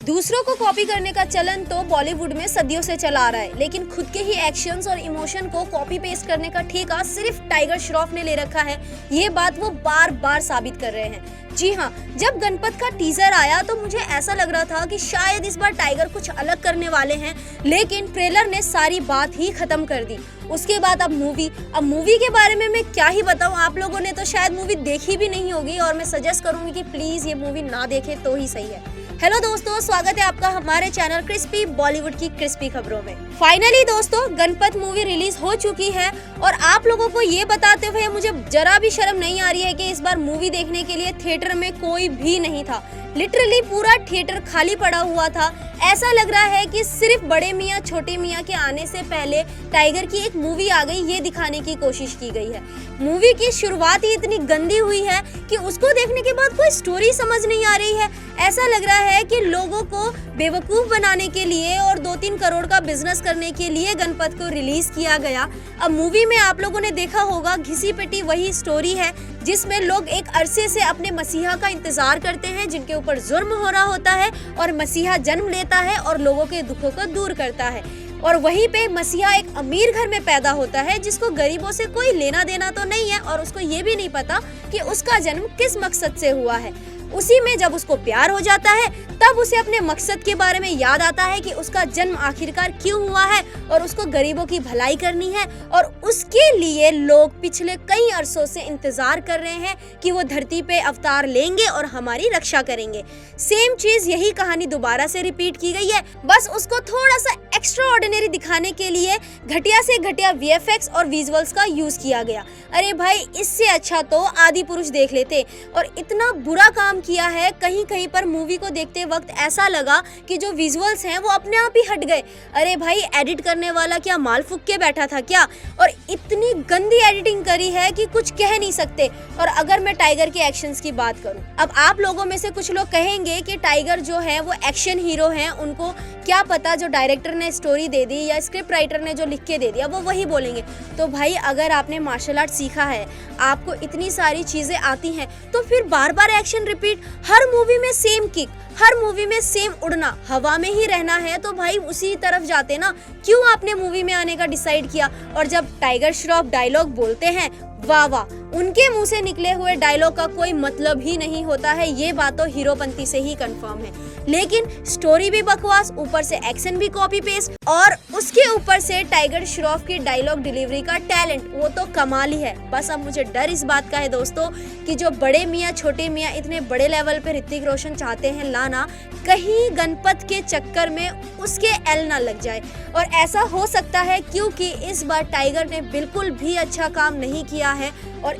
दूसरों को कॉपी करने का चलन तो बॉलीवुड में सदियों से चला आ रहा है, लेकिन खुद के ही एक्शंस और इमोशन को कॉपी पेस्ट करने का ठेका सिर्फ टाइगर श्रॉफ ने ले रखा है। ये बात वो बार बार साबित कर रहे हैं। जी हाँ, जब गणपत का टीजर आया तो मुझे ऐसा लग रहा था कि शायद इस बार टाइगर कुछ अलग करने वाले हैं, लेकिन ट्रेलर ने सारी बात ही खत्म कर दी। उसके बाद अब मूवी के बारे में मैं क्या ही बताऊं, आप लोगों ने तो शायद मूवी देखी भी नहीं होगी और मैं सजेस्ट करूंगी कि प्लीज ये मूवी ना देखें तो ही सही है। हेलो दोस्तों, स्वागत है आपका हमारे चैनल क्रिस्पी बॉलीवुड की क्रिस्पी खबरों में। फाइनली दोस्तों, गणपत मूवी रिलीज हो चुकी है और आप लोगों को ये बताते हुए मुझे जरा भी शर्म नहीं आ रही है कि इस बार मूवी देखने के लिए थिएटर में कोई भी नहीं था। लिटरली पूरा थिएटर खाली पड़ा हुआ था। ऐसा लग रहा है कि सिर्फ बड़े मियाँ छोटे मियाँ के आने से पहले टाइगर की एक मूवी आ गई, ये दिखाने की कोशिश की गई है। मूवी की शुरुआत ही इतनी गंदी हुई है कि उसको देखने के बाद कोई स्टोरी समझ नहीं आ रही है। ऐसा लग रहा है कि लोगों को बेवकूफ बनाने के लिए और 2-3 करोड़ का बिजनेस करने के लिए गणपत को रिलीज किया गया। अब मूवी में आप लोगों ने देखा होगा, घिसी पिटी वही स्टोरी है जिसमें लोग एक अरसे से अपने मसीहा का इंतजार करते हैं, जिनके ऊपर जुर्म हो रहा होता है और मसीहा जन्म लेता है और लोगों के दुखों को दूर करता है। और वहीं पे मसीहा एक अमीर घर में पैदा होता है जिसको गरीबों से कोई लेना देना तो नहीं है और उसको ये भी नहीं पता कि उसका जन्म किस मकसद से हुआ है। उसी में जब उसको प्यार हो जाता है तब उसे अपने मकसद के बारे में याद आता है कि उसका जन्म आखिरकार क्यों हुआ है और उसको गरीबों की भलाई करनी है। और उसके लिए लोग पिछले कई अरसों से इंतजार कर रहे हैं कि वो धरती पे अवतार लेंगे और हमारी रक्षा करेंगे। सेम चीज, यही कहानी दोबारा से रिपीट की गई है, बस उसको थोड़ा सा एक्स्ट्रा ऑर्डिनरी दिखाने के लिए घटिया से घटिया VFX और विजुअल्स का यूज किया गया। अरे भाई, इससे अच्छा तो आदि पुरुष देख लेते। और इतना बुरा काम किया है, कहीं कहीं पर मूवी को देखते वक्त ऐसा लगा कि जो विजुअल्स हैं वो अपने आप ही हट गए। अरे भाई, एडिट करने वाला क्या माल फूक के बैठा था क्या? और इतनी गंदी एडिटिंग करी है कि कुछ कह नहीं सकते। और अगर मैं टाइगर के एक्शंस की बात करूं, अब आप लोगों में से कुछ लोग कहेंगे कि टाइगर जो है वो एक्शन हीरो हैं, उनको क्या पता जो डायरेक्टर ने स्टोरी दे दी या स्क्रिप्ट राइटर ने जो लिख के दे दिया वो वही बोलेंगे। तो भाई, अगर आपने मार्शल आर्ट सीखा है, आपको इतनी सारी चीजें आती हैं, तो फिर बार बार एक्शन रिपीट, हर मूवी में सेम किक, हर मूवी में सेम उड़ना, हवा में ही रहना है तो भाई उसी तरफ जाते ना। क्यों आपने मूवी में आने का डिसाइड किया? और जब टाइगर श्रॉफ डायलॉग बोलते हैं, वाह वाह, उनके मुंह से निकले हुए डायलॉग का कोई मतलब ही नहीं होता है। ये बात तो हीरोपंती से ही कंफर्म है। लेकिन स्टोरी भी बकवास, ऊपर से एक्शन भी कॉपी पेस्ट और उसके ऊपर से टाइगर श्रॉफ की डायलॉग डिलीवरी का टैलेंट, वो तो कमाल ही है। बस अब मुझे डर इस बात का है दोस्तों कि जो बड़े मियाँ छोटे मियाँ इतने बड़े लेवल पे ऋतिक रोशन चाहते हैं लाना, कहीं गणपत के चक्कर में उसके एल ना लग जाए। और ऐसा हो सकता है क्योंकि इस बार टाइगर ने बिल्कुल भी अच्छा काम नहीं किया है और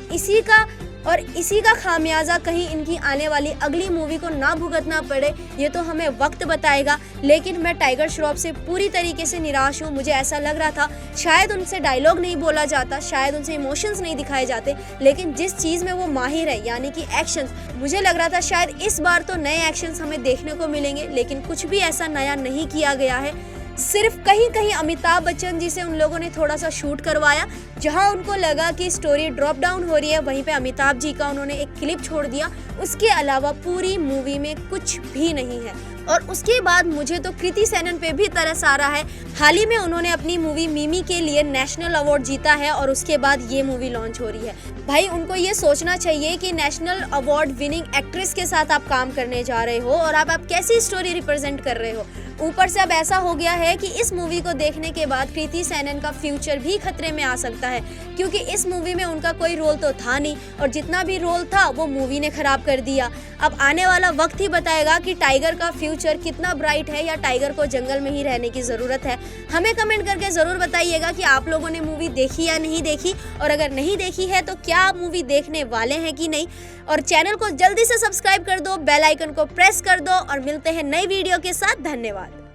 इसी का खामियाजा कहीं इनकी आने वाली अगली मूवी को ना भुगतना पड़े, ये तो हमें वक्त बताएगा। लेकिन मैं टाइगर श्रॉफ से पूरी तरीके से निराश हूँ। मुझे ऐसा लग रहा था शायद उनसे डायलॉग नहीं बोला जाता, शायद उनसे इमोशंस नहीं दिखाए जाते, लेकिन जिस चीज़ में वो माहिर है यानी कि एक्शंस, मुझे लग रहा था शायद इस बार तो नए एक्शंस हमें देखने को मिलेंगे, लेकिन कुछ भी ऐसा नया नहीं किया गया है। सिर्फ कहीं कहीं अमिताभ बच्चन जी से उन लोगों ने थोड़ा सा शूट करवाया, जहां उनको लगा कि स्टोरी ड्रॉप डाउन हो रही है, वहीं पे अमिताभ जी का उन्होंने एक क्लिप छोड़ दिया। उसके अलावा पूरी मूवी में कुछ भी नहीं है। और उसके बाद मुझे तो कृति सेनन पे भी तरस आ रहा है। हाल ही में उन्होंने अपनी मूवी मिमी के लिए नेशनल अवार्ड जीता है और उसके बाद ये मूवी लॉन्च हो रही है। भाई, उनको ये सोचना चाहिए कि नेशनल अवार्ड विनिंग एक्ट्रेस के साथ आप काम करने जा रहे हो और आप कैसी स्टोरी रिप्रेजेंट कर रहे हो। ऊपर से अब ऐसा हो गया है कि इस मूवी को देखने के बाद कृति सेनन का फ्यूचर भी खतरे में आ सकता है, क्योंकि इस मूवी में उनका कोई रोल तो था नहीं और जितना भी रोल था वो मूवी ने खराब कर दिया। अब आने वाला वक्त ही बताएगा कि टाइगर का फ्यूचर कितना ब्राइट है या टाइगर को जंगल में ही रहने की ज़रूरत है। हमें कमेंट करके ज़रूर बताइएगा कि आप लोगों ने मूवी देखी या नहीं देखी, और अगर नहीं देखी है तो क्या आप मूवी देखने वाले हैं कि नहीं। और चैनल को जल्दी से सब्सक्राइब कर दो, बेल आइकन को प्रेस कर दो और मिलते हैं नई वीडियो के साथ। धन्यवाद।